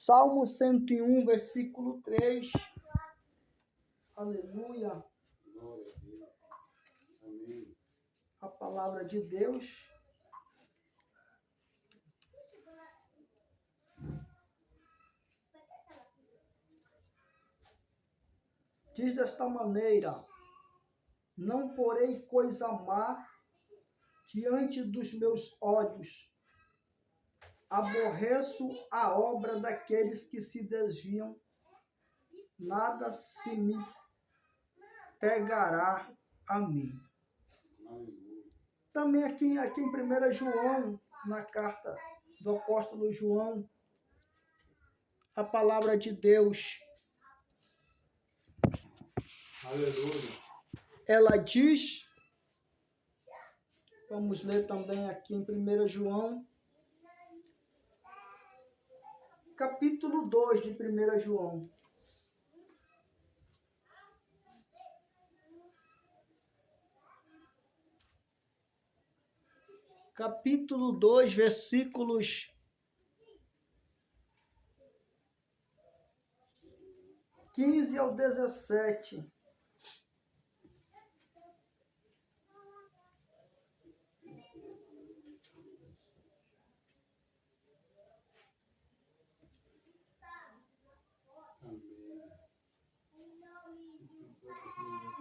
Salmo 101, versículo 3. Aleluia. Glória a Deus. Amém. A palavra de Deus. Diz desta maneira: não porei coisa má diante dos meus olhos. Aborreço a obra daqueles que se desviam. Nada se me pegará a mim. Aleluia. Também aqui em 1 João, na carta do apóstolo João, a palavra de Deus, Aleluia. ela diz, vamos ler também aqui em 1 João, capítulo 2 de 1 João. Capítulo 2, versículos 15 ao 17.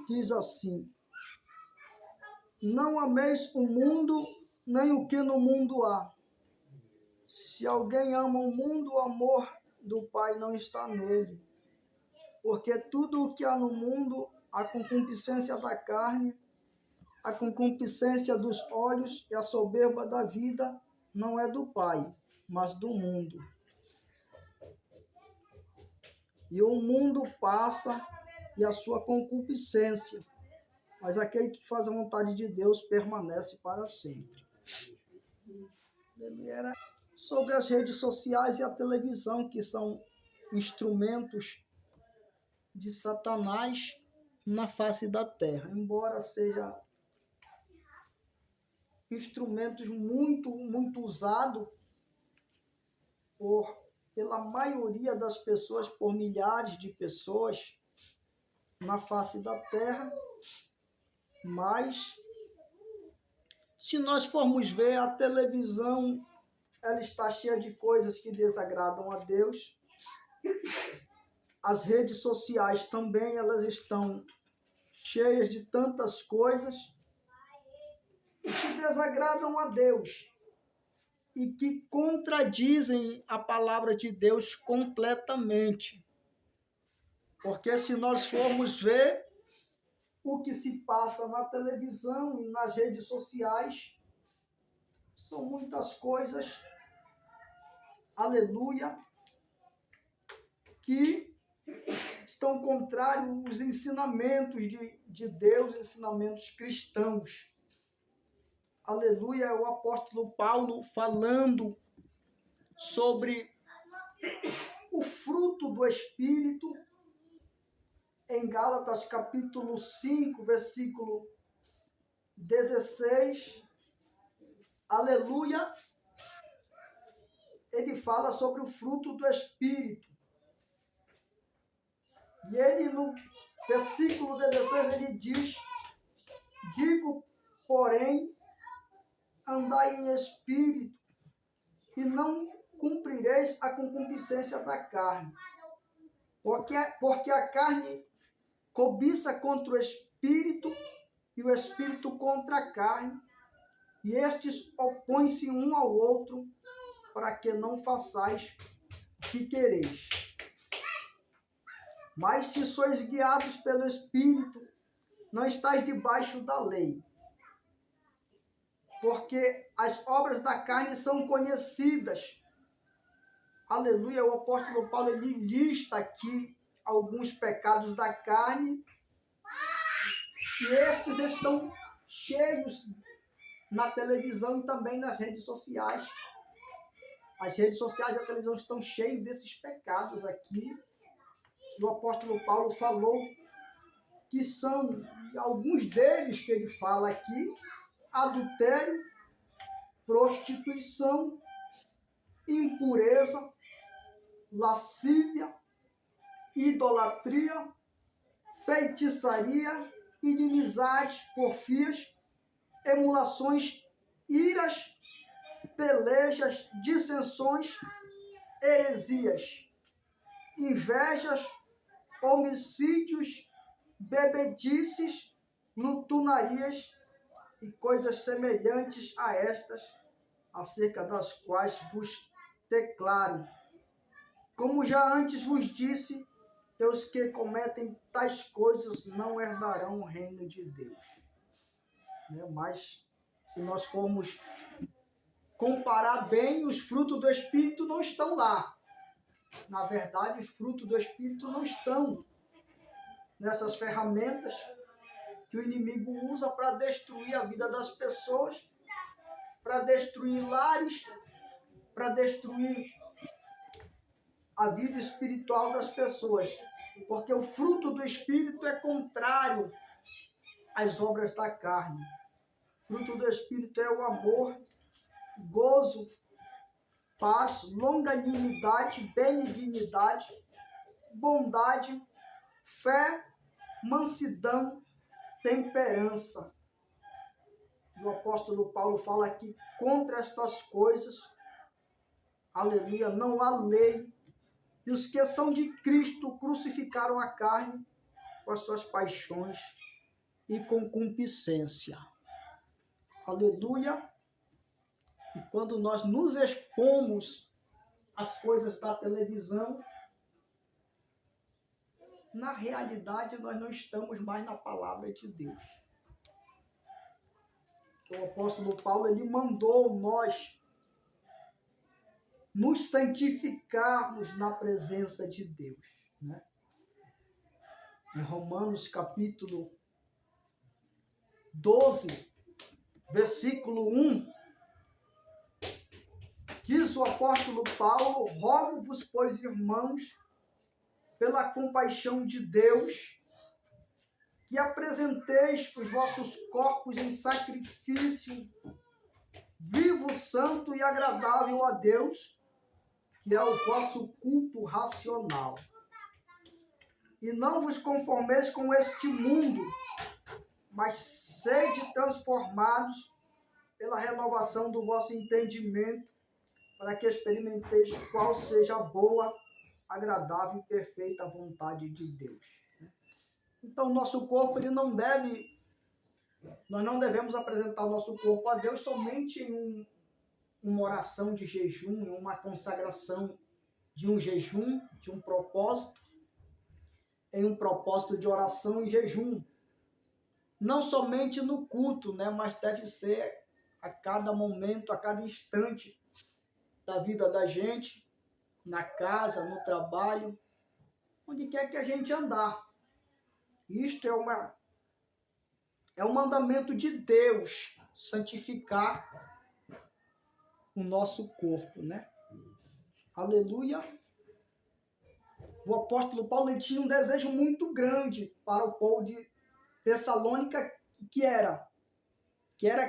Diz assim: não ameis o mundo, nem o que no mundo há. Se alguém ama o mundo, o amor do Pai não está nele. Porque tudo o que há no mundo, a concupiscência da carne, a concupiscência dos olhos e a soberba da vida, não é do Pai, mas do mundo. E o mundo passa e a sua concupiscência, mas aquele que faz a vontade de Deus permanece para sempre. Ele era sobre as redes sociais e a televisão, que são instrumentos de Satanás na face da terra. Embora sejam instrumentos muito usados pela maioria das pessoas, por milhares de pessoas na face da terra, mas se nós formos ver, a televisão, ela está cheia de coisas que desagradam a Deus. As redes sociais também, elas estão cheias de tantas coisas que desagradam a Deus e que contradizem a palavra de Deus completamente. Porque se nós formos ver o que se passa na televisão e nas redes sociais, são muitas coisas, aleluia, que estão contrários aos ensinamentos de Deus, ensinamentos cristãos. Aleluia, é o apóstolo Paulo falando sobre o fruto do Espírito em Gálatas capítulo 5, versículo 16. Aleluia, ele fala sobre o fruto do Espírito. E ele, no versículo 16, ele diz: digo, porém, andai em espírito, e não cumprireis a concupiscência da carne. Porque a carne cobiça contra o espírito, e o espírito contra a carne, e estes opõem-se um ao outro, para que não façais o que quereis. Mas se sois guiados pelo Espírito, não estáis debaixo da lei. Porque as obras da carne são conhecidas. Aleluia, o apóstolo Paulo, ele lista aqui alguns pecados da carne, e estes estão cheios na televisão e também nas redes sociais. As redes sociais e a televisão estão cheias desses pecados aqui. O apóstolo Paulo falou que são alguns deles que ele fala aqui: adultério, prostituição, impureza, lascívia, idolatria, feitiçaria, inimizades, porfias, emulações, iras, pelejas, dissensões, heresias, invejas, homicídios, bebedices, lutunarias e coisas semelhantes a estas, acerca das quais vos declaro. Como já antes vos disse, que os que cometem tais coisas não herdarão o reino de Deus. Mas, se nós formos comparar bem, os frutos do Espírito não estão lá. Na verdade, os frutos do Espírito não estão nessas ferramentas que o inimigo usa para destruir a vida das pessoas, para destruir lares, para destruir a vida espiritual das pessoas. Porque o fruto do Espírito é contrário às obras da carne. O fruto do Espírito é o amor, gozo, paz, longanimidade, benignidade, bondade, fé, mansidão, temperança. O apóstolo Paulo fala que contra estas coisas, aleluia, não há lei. E os que são de Cristo crucificaram a carne com as suas paixões e concupiscência. Aleluia. E quando nós nos expomos às coisas da televisão, na realidade nós não estamos mais na palavra de Deus. O apóstolo Paulo, ele mandou nós nos santificarmos na presença de Deus. Em Romanos capítulo 12, versículo 1, diz o apóstolo Paulo: rogo-vos, pois, irmãos, pela compaixão de Deus, que apresenteis os vossos corpos em sacrifício vivo, santo e agradável a Deus, que é o vosso culto racional. E não vos conformeis com este mundo, mas sede transformados pela renovação do vosso entendimento, para que experimenteis qual seja a boa, agradável e perfeita vontade de Deus. Então, nosso corpo, nós não devemos apresentar o nosso corpo a Deus somente em uma oração de jejum, em uma consagração de um jejum, de um propósito, em um propósito de oração e jejum. Não somente no culto, mas deve ser a cada momento, a cada instante da vida da gente, na casa, no trabalho, onde quer que a gente andar. Isto é um mandamento de Deus, santificar o nosso corpo, Aleluia. O apóstolo Paulo tinha um desejo muito grande para o povo de Tessalônica, que era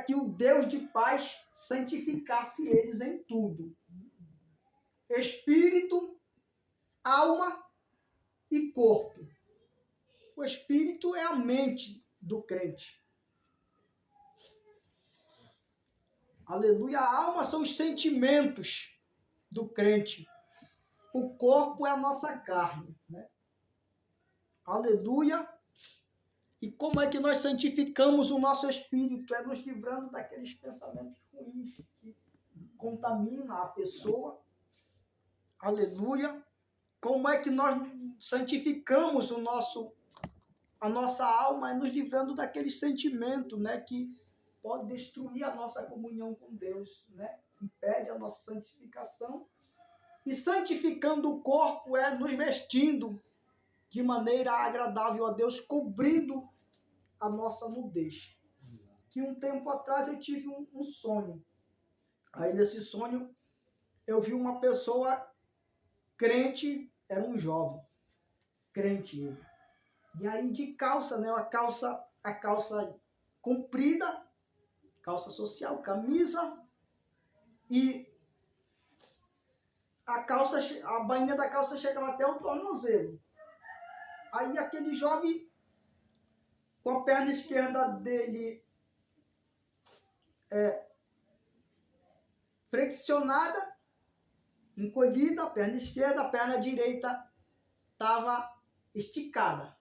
que o Deus de paz santificasse eles em tudo. Espírito, alma e corpo. O espírito é a mente do crente. Aleluia. A alma são os sentimentos do crente. O corpo é a nossa carne. Aleluia. E como é que nós santificamos o nosso espírito? É nos livrando daqueles pensamentos ruins que contaminam a pessoa. Aleluia. Como é que nós santificamos a nossa alma? É nos livrando daqueles sentimentos, que pode destruir a nossa comunhão com Deus, impede a nossa santificação. E santificando o corpo é nos vestindo de maneira agradável a Deus, cobrindo a nossa nudez. Que um tempo atrás eu tive um sonho. Aí nesse sonho eu vi uma pessoa crente, era um jovem, crente. E aí de calça, a calça comprida, calça social, camisa, e a bainha da calça chegava até o tornozelo. Aí aquele jovem, com a perna esquerda dele flexionada, encolhida, a perna esquerda, a perna direita estava esticada.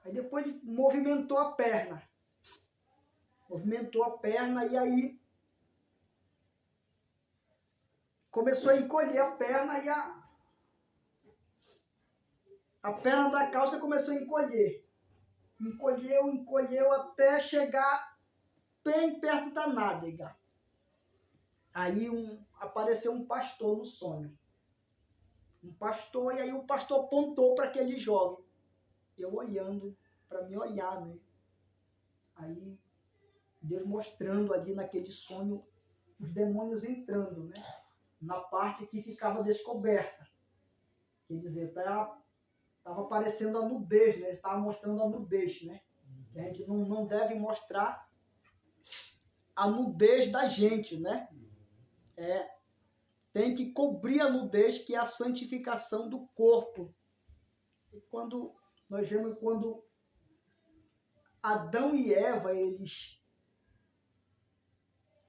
Aí depois movimentou a perna. Movimentou a perna e aí começou a encolher a perna e a perna da calça começou a encolher. Encolheu até chegar bem perto da nádega. Aí apareceu um pastor no sonho. Um pastor, e aí o pastor apontou para aquele jovem. Eu olhando, para me olhar, né? Aí Deus mostrando ali naquele sonho os demônios entrando, né? Na parte que ficava descoberta. Quer dizer, estava aparecendo a nudez, né? Ele estava mostrando a nudez, né? Que a gente não deve mostrar a nudez da gente, né? Tem que cobrir a nudez, que é a santificação do corpo. E quando nós vemos, quando Adão e Eva, eles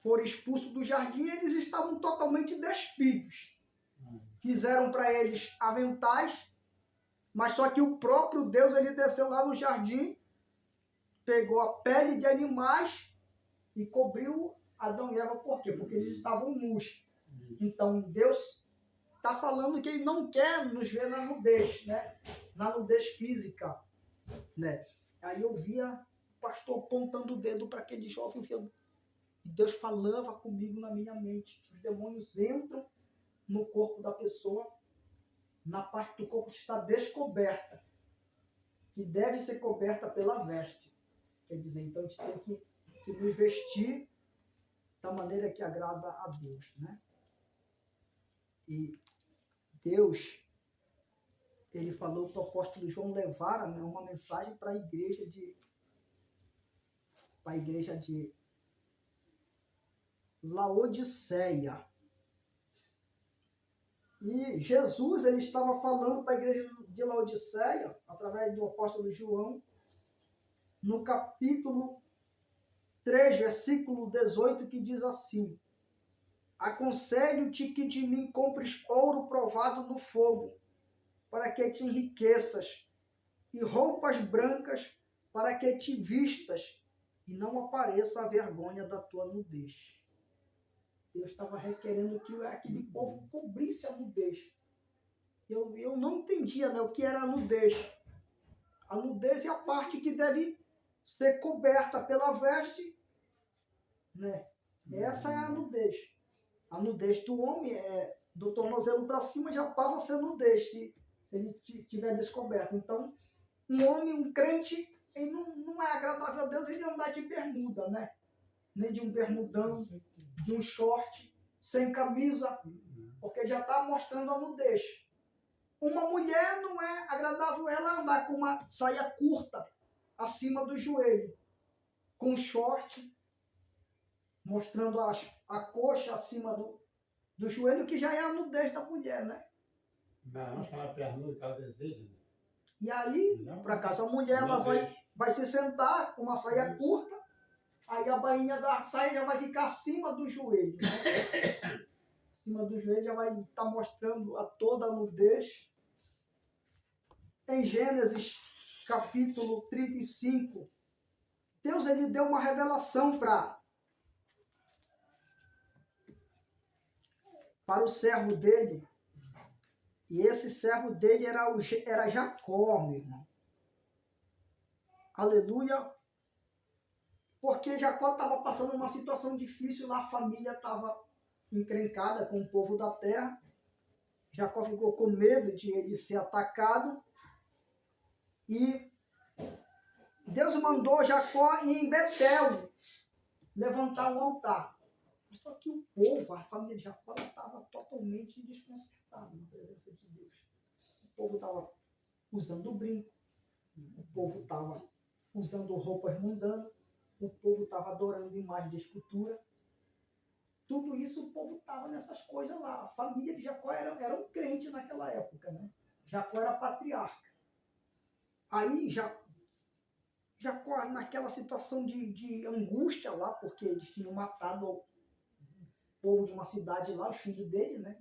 foram expulsos do jardim, eles estavam totalmente despidos. Fizeram para eles aventais, mas só que o próprio Deus, ele desceu lá no jardim, pegou a pele de animais e cobriu Adão e Eva. Por quê? Porque eles estavam nus. Então Deus está falando que ele não quer nos ver na nudez, né? Na nudez física, né? Aí eu via o pastor apontando o dedo para aquele jovem, eu via Deus falava comigo na minha mente. Os demônios entram no corpo da pessoa, na parte do corpo que está descoberta, que deve ser coberta pela veste. Quer dizer, então a gente tem que nos vestir da maneira que agrada a Deus, né? E Deus, ele falou para o apóstolo João levar, né, uma mensagem para a igreja de Laodiceia. E Jesus, ele estava falando para a igreja de Laodiceia, através do apóstolo João, no capítulo 3, versículo 18, que diz assim: aconselho-te que de mim compres ouro provado no fogo, para que te enriqueças, e roupas brancas, para que te vistas, e não apareça a vergonha da tua nudez. Deus estava requerendo que aquele povo cobrisse a nudez. Eu não entendia, né, o que era a nudez. A nudez é a parte que deve ser coberta pela veste, né? Essa é a nudez. A nudez do homem do tornozelo para cima já passa a ser nudez, se ele tiver descoberto. Então, um homem, um crente, ele não é agradável a Deus ele andar de bermuda, né? Nem de um bermudão, de um short, sem camisa, porque já está mostrando a nudez. Uma mulher não é agradável ela andar com uma saia curta acima do joelho, com short, mostrando a coxa acima do joelho, que já é a nudez da mulher, né? Não, aquela perna que ela deseja. E aí, para casa, a mulher ela vai se sentar com uma saia curta, aí a bainha da saia já vai ficar acima do joelho, né? Acima do joelho já vai estar mostrando a toda a nudez. Em Gênesis, capítulo 35, Deus ele deu uma revelação para o servo dele. E esse servo dele era Jacó, meu irmão. Aleluia. Porque Jacó estava passando uma situação difícil lá, a família estava encrencada com o povo da terra. Jacó ficou com medo de ele ser atacado. E Deus mandou Jacó ir em Betel levantar um altar. Só que o povo, a família de Jacó, estava totalmente desconcertada na presença de Deus. O povo estava usando brinco, o povo estava usando roupas mundanas, o povo estava adorando imagens de escultura. tudo isso o povo estava nessas coisas lá. A família de Jacó era um crente naquela época, né? Jacó era patriarca. Aí Jacó, naquela situação de angústia lá, porque eles tinham matado o povo de uma cidade lá, os filhos dele, né?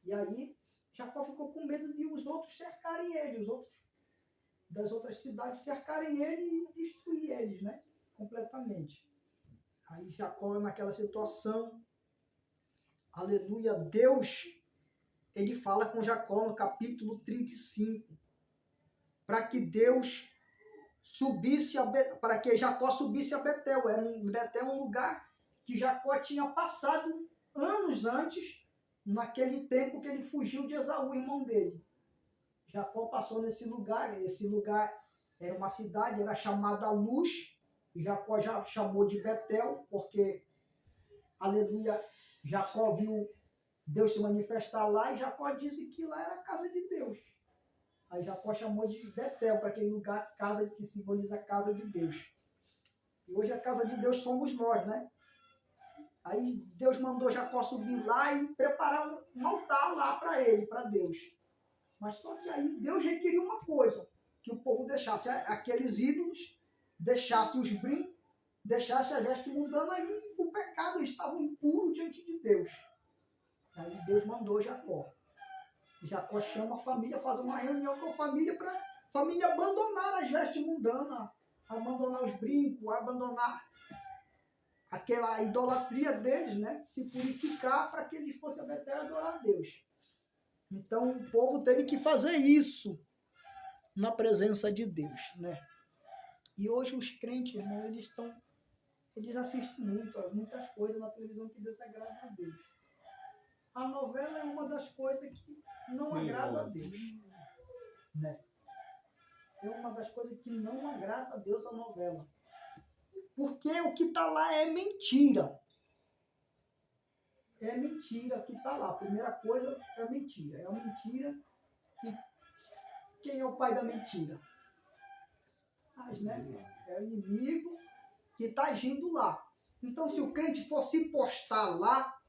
E aí Jacó ficou com medo de os outros cercarem ele, os outros das outras cidades cercarem ele e destruir eles, né? Completamente. Aí Jacó, naquela situação, aleluia, Deus, ele fala com Jacó no capítulo 35, para que Deus subisse, para que Jacó subisse a Betel. Betel é um lugar que Jacó tinha passado anos antes, naquele tempo que ele fugiu de Esaú, irmão dele. Jacó passou nesse lugar era uma cidade, era chamada Luz, Jacó já chamou de Betel, porque, aleluia, Jacó viu Deus se manifestar lá, e Jacó disse que lá era a casa de Deus. Aí Jacó chamou de Betel, para aquele lugar, casa que simboliza a casa de Deus. E hoje a casa de Deus somos nós, né? Aí Deus mandou Jacó subir lá e preparar um altar lá para ele, para Deus. Mas só que aí Deus requeria uma coisa, que o povo deixasse aqueles ídolos, deixasse os brincos, deixasse as vestes mundanas, aí o pecado estava impuro diante de Deus. Aí Deus mandou Jacó. Jacó chama a família, faz uma reunião com a família para a família abandonar as vestes mundanas, abandonar os brincos, abandonar aquela idolatria deles, né? Se purificar para que eles fossem a Betel adorar a Deus. Então o povo teve que fazer isso na presença de Deus, né? E hoje os crentes, irmão, eles assistem muitas coisas na televisão que desagrada a Deus. A novela é uma das coisas que não agrada a Deus, né? É uma das coisas que não agrada a Deus, a novela. Porque o que está lá é mentira. É mentira que está lá. A primeira coisa é mentira. É uma mentira. E quem é o pai da mentira? Mas, né? É o inimigo que está agindo lá. Então, se o crente fosse postar lá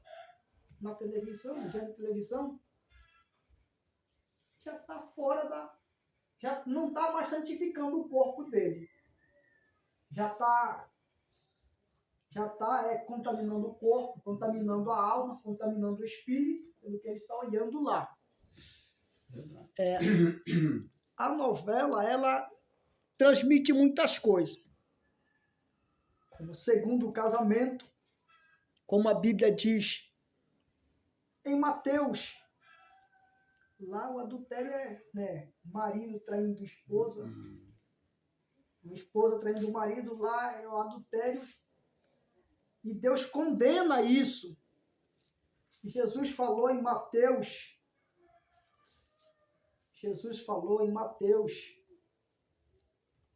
na televisão, no dia de televisão, já está fora da... Já não está mais santificando o corpo dele. Já está contaminando o corpo, contaminando a alma, contaminando o espírito, pelo que ele está olhando lá. A novela, ela transmite muitas coisas. Como o segundo casamento, como a Bíblia diz em Mateus, lá o adultério é, né, marido traindo esposa, uma esposa traindo o marido, lá é o adultério. E Deus condena isso. Jesus falou em Mateus,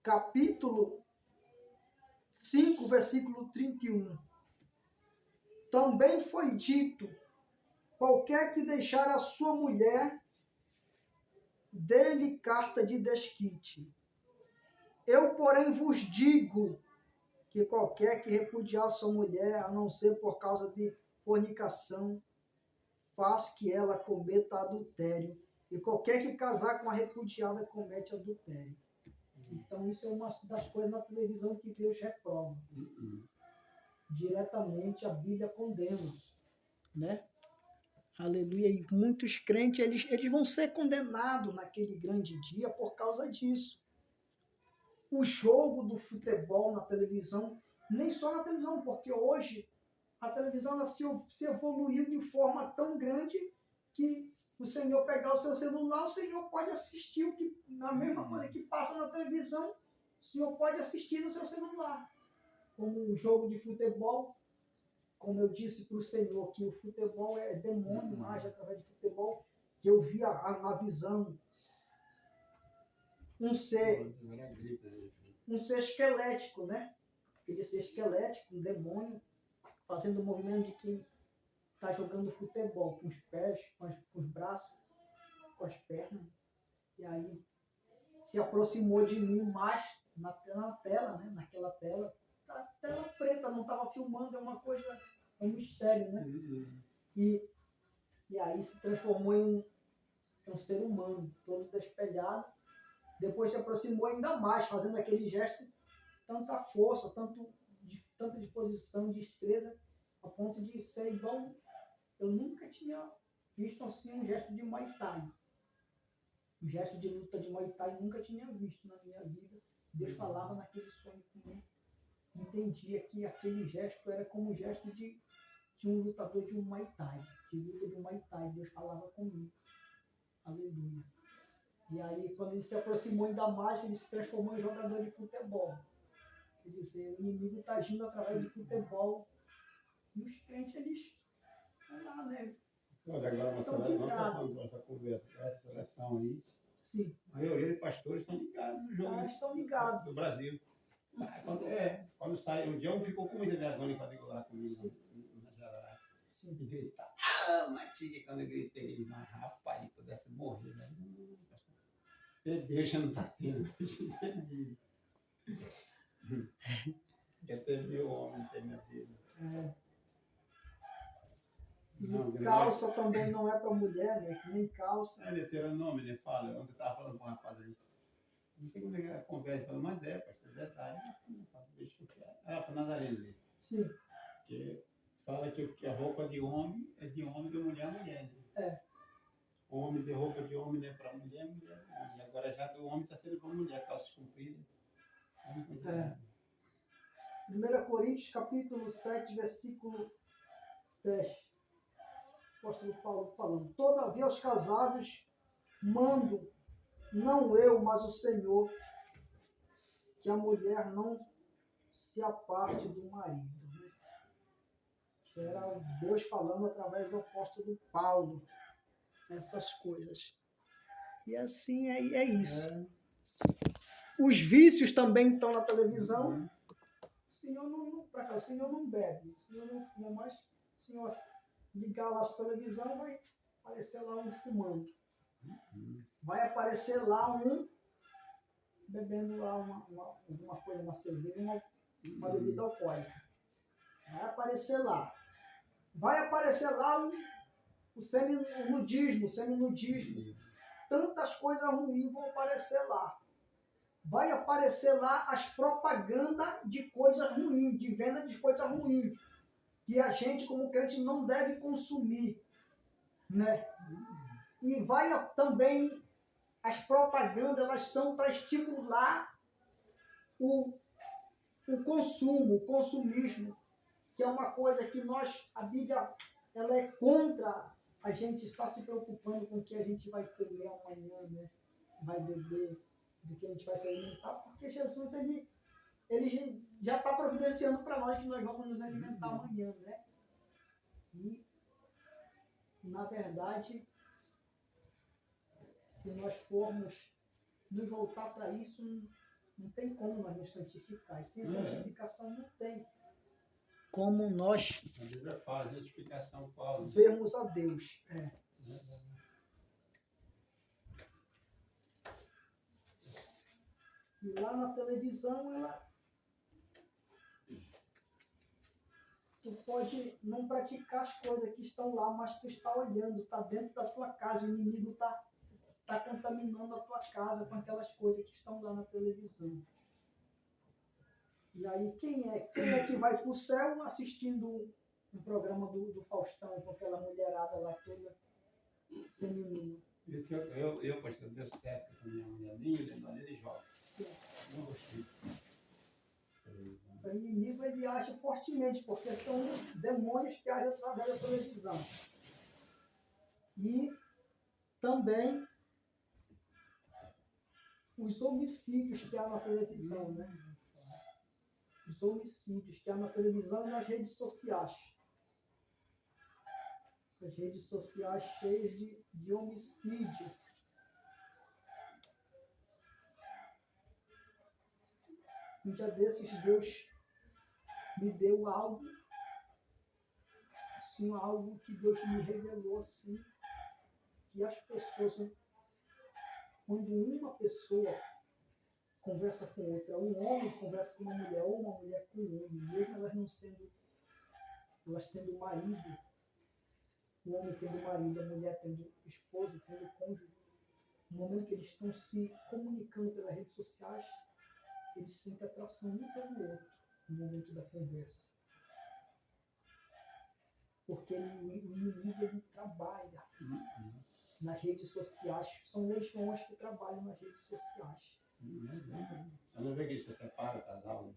capítulo 5, versículo 31. Também foi dito, qualquer que deixar a sua mulher, dê-lhe carta de desquite. Eu, porém, vos digo que qualquer que repudiar sua mulher, a não ser por causa de fornicação, faz que ela cometa adultério. E qualquer que casar com a repudiada comete adultério. Então isso é uma das coisas na televisão que Deus reprova. Diretamente a Bíblia condena, né? Aleluia. E muitos crentes, eles vão ser condenados naquele grande dia por causa disso. O jogo do futebol na televisão, nem só na televisão, porque hoje a televisão ela se evoluiu de forma tão grande que o senhor pegar o seu celular, o senhor pode assistir a mesma coisa que passa na televisão, o senhor pode assistir no seu celular. Como um jogo de futebol, como eu disse para o senhor, que o futebol é demônio, age através de futebol, que eu vi na visão um ser esquelético, né? Aquele ser esquelético, um demônio, fazendo o movimento de quem está jogando futebol, com os pés, com os braços, com as pernas. E aí se aproximou de mim mais na tela, né? Naquela tela. A tela preta, não estava filmando, é uma coisa um mistério, né? E aí se transformou em um ser humano, todo despelhado. Depois se aproximou ainda mais, fazendo aquele gesto, tanta força, tanta disposição, destreza, a ponto de ser igual. Eu nunca tinha visto assim um gesto de Muay Thai. Um gesto de luta de Muay Thai nunca tinha visto na minha vida. Deus falava naquele sonho comigo. Entendia que aquele gesto era como um gesto de um lutador de um Muay Thai, de luta de um Muay Thai. Deus falava comigo. Aleluia. E aí, quando ele se aproximou ainda mais, ele se transformou em jogador de futebol. Quer dizer, o inimigo está agindo através de futebol. E os crentes, eles vão lá, né? Olha, agora nós estamos falando dessa conversa, essa seleção aí. Sim. A maioria dos pastores estão ligados no jogo. Estão ligados. Do Brasil. Quando sai, um dia um ficou com muita vergonha quando eu lá comigo na Jararaca. Sim. E gritar, Matinha, quando eu gritei, ele, mas rapaz, ele pudesse morrer, né? Deus já não está tendo, entendi. Já teve o homem, tem minha vida. Não, calça também não é para mulher, né? Nem calça. É Deuteronômio, ele fala, ontem eu estava falando com um rapaz ali. Não sei como é que é a conversa, falando, mas pastor, detalhe, assim, deixa eu ver. Era para Nazareno dele. Sim. Que fala que a roupa de homem é de homem, de mulher é mulher, né? Homem de roupa de homem não é para mulher, mulher é homem. Agora já do homem está sendo para mulher, calça comprida. 1 Coríntios, capítulo 7, versículo 10. O apóstolo Paulo falando: todavia aos casados mando, não eu, mas o Senhor, que a mulher não se aparte do marido. Era Deus falando através do apóstolo Paulo essas coisas. E assim é isso. Os vícios também estão na televisão. O senhor o senhor não bebe, o senhor não fuma, mas o senhor ligar lá a televisão, vai aparecer lá um fumando. Vai aparecer lá um bebendo lá alguma coisa, uma cerveja, uma bebida alcoólica. Vai aparecer lá. Vai aparecer lá o seminudismo. Tantas coisas ruins vão aparecer lá. Vai aparecer lá as propagandas de coisas ruins, de venda de coisas ruins, que a gente, como crente, não deve consumir, né? E vai também, as propagandas, elas são para estimular o consumo, o consumismo, que é uma coisa que a Bíblia, ela é contra a gente estar se preocupando com o que a gente vai comer amanhã, né? Vai beber, do que a gente vai se alimentar, porque Jesus, ele já está providenciando para nós que nós vamos nos alimentar amanhã, né? E, na verdade, se nós formos nos voltar para isso, não tem como nós nos santificar. E sem santificação não tem como nós vermos a Deus. E lá na televisão, tu pode não praticar as coisas que estão lá, mas tu está olhando, está dentro da tua casa, o inimigo está contaminando a tua casa com aquelas coisas que estão lá na televisão. E aí, quem é que vai para o céu assistindo um programa do Faustão com aquela mulherada lá toda feminina? Isso eu pastor, Deus certo com minha mulher, nem ele joga. Não gostei. O inimigo, ele age fortemente, porque são demônios que agem através da televisão. E também os homicídios que há na televisão, né? Os homicídios que há na televisão e nas redes sociais. As redes sociais cheias de homicídio. Um dia desses, Deus me deu algo, assim, algo que Deus me revelou, assim, que as pessoas, quando uma pessoa conversa com outra, um homem conversa com uma mulher, ou uma mulher com um homem, mesmo elas não sendo elas tendo marido, o homem tendo marido, a mulher tendo esposo, tendo cônjuge, no momento que eles estão se comunicando pelas redes sociais, eles sentem atração um pelo outro no momento da conversa. Porque o inimigo ele trabalha nas redes sociais, são legiões que trabalham nas redes sociais. Eu não vejo que isso separa casal.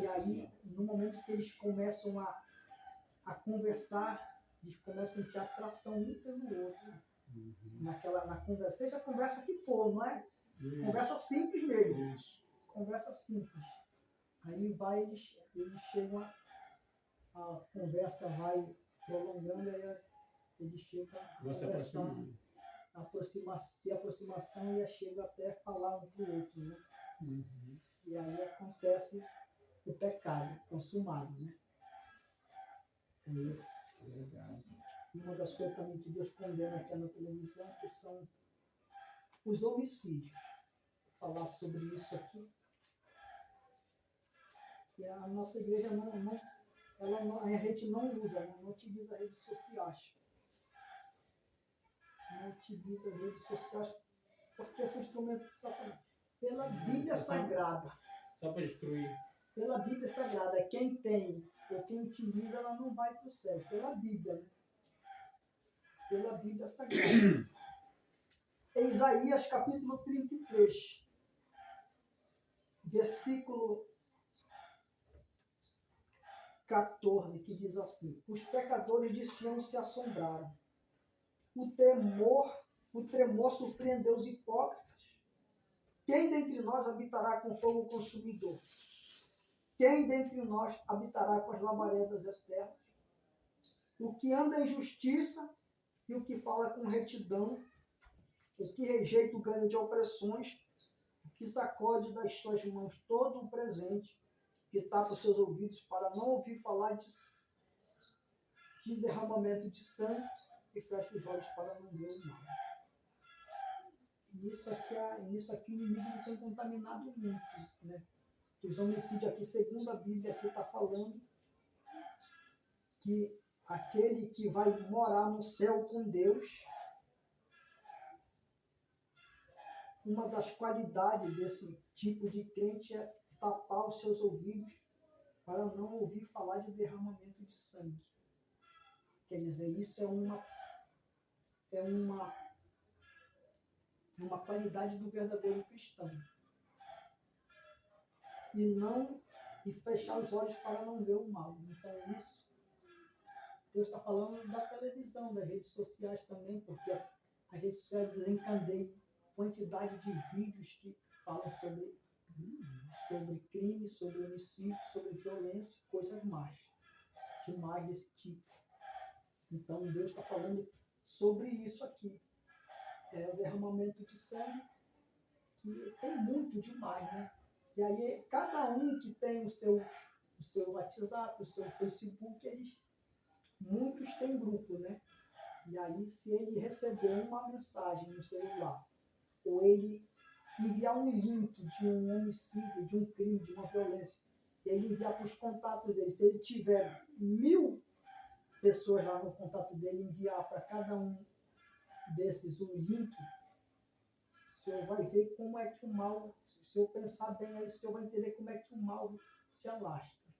E aí, no momento que eles começam a conversar, eles começam a ter atração um pelo outro. Na conversa, seja a conversa que for, não é? Conversa simples mesmo. Conversa simples. Aí eles chegam, a conversa vai prolongando, aí eles chegam a conversar, ter aproximação e chegam até a falar um para o outro, né? E aí acontece o pecado consumado, né? E uma das coisas também que Deus condena aqui na televisão, que são os homicídios. Vou falar sobre isso aqui. Que a nossa igreja a gente não usa, não utiliza redes sociais. Não utiliza redes sociais porque são instrumentos de Satanás. Pela Bíblia Sagrada. Só para destruir. Pela Bíblia Sagrada, quem tem ou quem utiliza, ela não vai para o céu. Pela Bíblia, né? Pela Bíblia Sagrada. Isaías capítulo 33, versículo 14, que diz assim: os pecadores de Sião se assombraram. O tremor surpreendeu os hipócritas. Quem dentre nós habitará com fogo consumidor? Quem dentre nós habitará com as labaredas eternas? O que anda em justiça e o que fala com retidão, o que rejeita o ganho de opressões, o que sacode das suas mãos todo o presente, que tapa os seus ouvidos para não ouvir falar de derramamento de sangue e fecha os olhos para não ver o mal. Nisso aqui o inimigo tem contaminado muito, né? Os homicídios aqui, segundo a Bíblia, aqui está falando que aquele que vai morar no céu com Deus, uma das qualidades desse tipo de crente é tapar os seus ouvidos para não ouvir falar de derramamento de sangue. Quer dizer, isso é uma qualidade do verdadeiro cristão. E fechar os olhos para não ver o mal. Então isso, Deus está falando da televisão, das redes sociais também, porque a rede social desencadeia quantidade de vídeos que falam sobre crime, sobre homicídio, sobre violência, coisas más, demais desse tipo. Então Deus está falando sobre isso aqui. É o derramamento de sangue, que tem muito demais, né? E aí cada um que tem o seu WhatsApp, o seu Facebook, muitos têm grupo, né? E aí se ele receber uma mensagem no celular, ou ele enviar um link de um homicídio, de um crime, de uma violência, e ele enviar para os contatos dele, se ele tiver 1000 pessoas lá no contato dele, enviar para cada um desses um link, o senhor vai ver como é que o mal, se eu pensar bem aí, o senhor vai entender como é que o mal se alastra.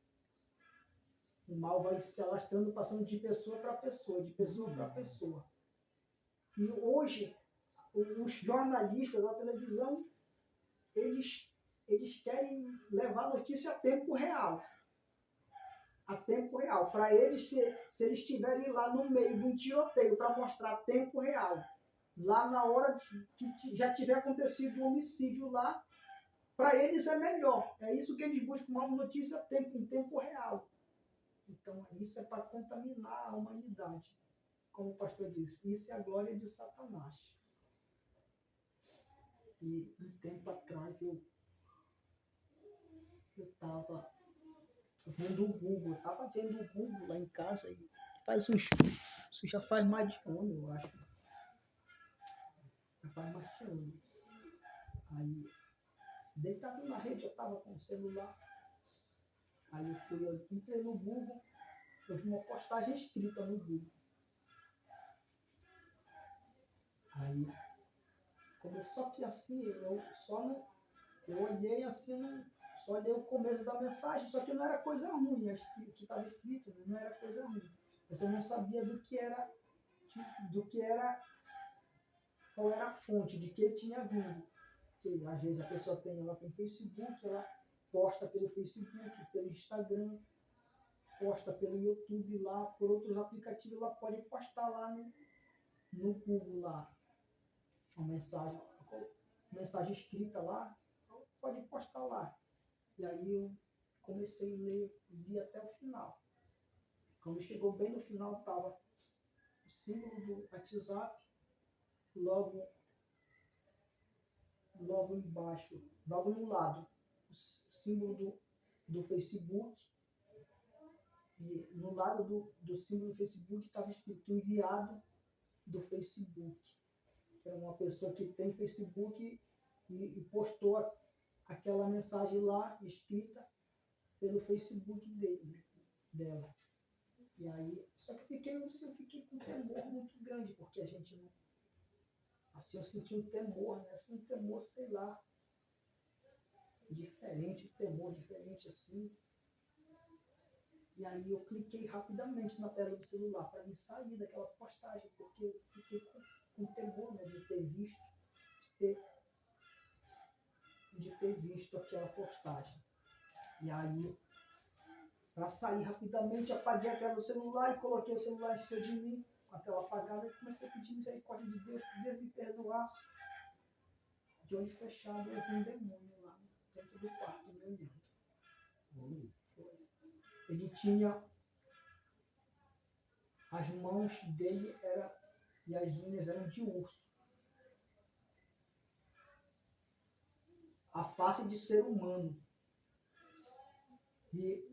O mal vai se alastrando, passando de pessoa para pessoa, de pessoa para pessoa. E hoje, os jornalistas da televisão, eles querem levar a notícia a tempo real. A tempo real. Para eles, se eles estiverem lá no meio de um tiroteio para mostrar tempo real, lá na hora que já tiver acontecido um homicídio lá, para eles é melhor. É isso que eles buscam, uma notícia em tempo real. Então, isso é para contaminar a humanidade. Como o pastor disse, isso é a glória de Satanás. E um tempo atrás eu estava vendo o Google, lá em casa, e isso já faz mais de ano, eu acho. Já faz mais de ano. Aí, deitado na rede, eu estava com o celular. Aí eu entrei no Google eu vi uma postagem escrita no Google. Aí, só que assim, eu olhei assim, só olhei o começo da mensagem, só que não era coisa ruim, o que estava escrito, né? Não era coisa ruim. Mas eu não sabia qual era a fonte, de que tinha vindo. Porque às vezes a pessoa ela tem Facebook, ela posta pelo Facebook, pelo Instagram, posta pelo YouTube lá, por outros aplicativos, ela pode postar lá no Google lá, uma mensagem escrita lá, pode postar lá. E aí eu comecei a ler, li até o final. Quando chegou bem no final, estava o símbolo do WhatsApp, logo embaixo, logo no lado, o símbolo do Facebook, e no lado do símbolo do Facebook estava escrito enviado do Facebook. Era uma pessoa que tem Facebook e postou aquela mensagem lá, escrita pelo Facebook dela. E aí, só que eu fiquei com um temor muito grande, porque a gente não... Assim, eu senti um temor, né? Assim, um temor, sei lá, diferente, diferente assim. E aí eu cliquei rapidamente na tela do celular para me sair daquela postagem, porque eu fiquei com temor, né, de ter visto aquela postagem. E aí, para sair rapidamente, apaguei a tela do celular e coloquei o celular em cima de mim, com a tela apagada, e comecei a pedir misericórdia de Deus, que Deus me perdoasse. De olho fechado, eu vi um demônio lá dentro do quarto, me olhando. Ele tinha... As mãos dele e as unhas eram de urso. A face de ser humano. E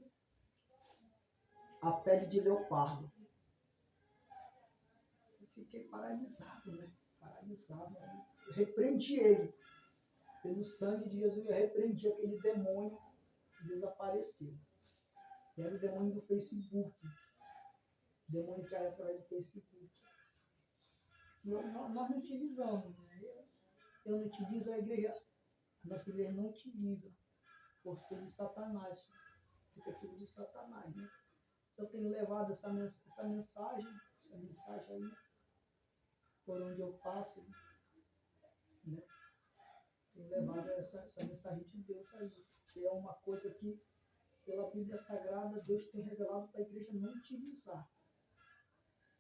a pele de leopardo. Eu fiquei paralisado, né? Paralisado. Eu repreendi ele. Pelo sangue de Jesus, eu repreendi aquele demônio que desapareceu. Era o demônio do Facebook. O demônio que era através do Facebook. Nós não utilizamos, né? Eu não utilizo, a nossa igreja não utiliza, por ser de Satanás, aplicativo de Satanás, né? Eu tenho levado essa mensagem aí, por onde eu passo, né? Tenho levado essa mensagem de Deus aí, que é uma coisa que, pela Bíblia Sagrada, Deus tem revelado para a igreja não utilizar.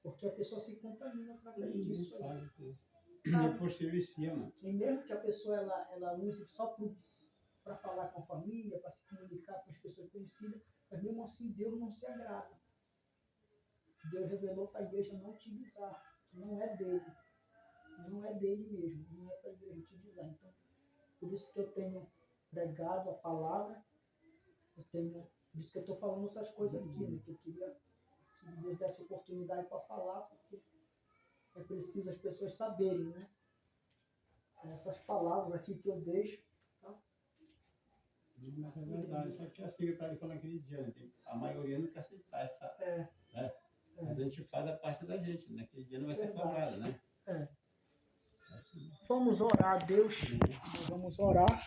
Porque a pessoa se contamina através disso aí. Depois se vicia, mano. E mesmo que a pessoa ela use só para falar com a família, para se comunicar com as pessoas conhecidas, mas mesmo assim Deus não se agrada. Deus revelou para a igreja não utilizar, que não é dele. Não é dele mesmo, não é para a igreja utilizar. Então, por isso que eu tenho pregado a palavra, por isso que eu estou falando essas coisas aqui, né? Que eu queria que Deus desse oportunidade para falar, porque é preciso as pessoas saberem, né? Essas palavras aqui que eu deixo, tá? Mas é verdade, só que assim eu estava falando aquele dia, né? A maioria não quer aceitar, tá? A gente faz a parte da gente, né? Aquele dia não vai ser cobrado, né? Vamos orar a Deus, vamos orar.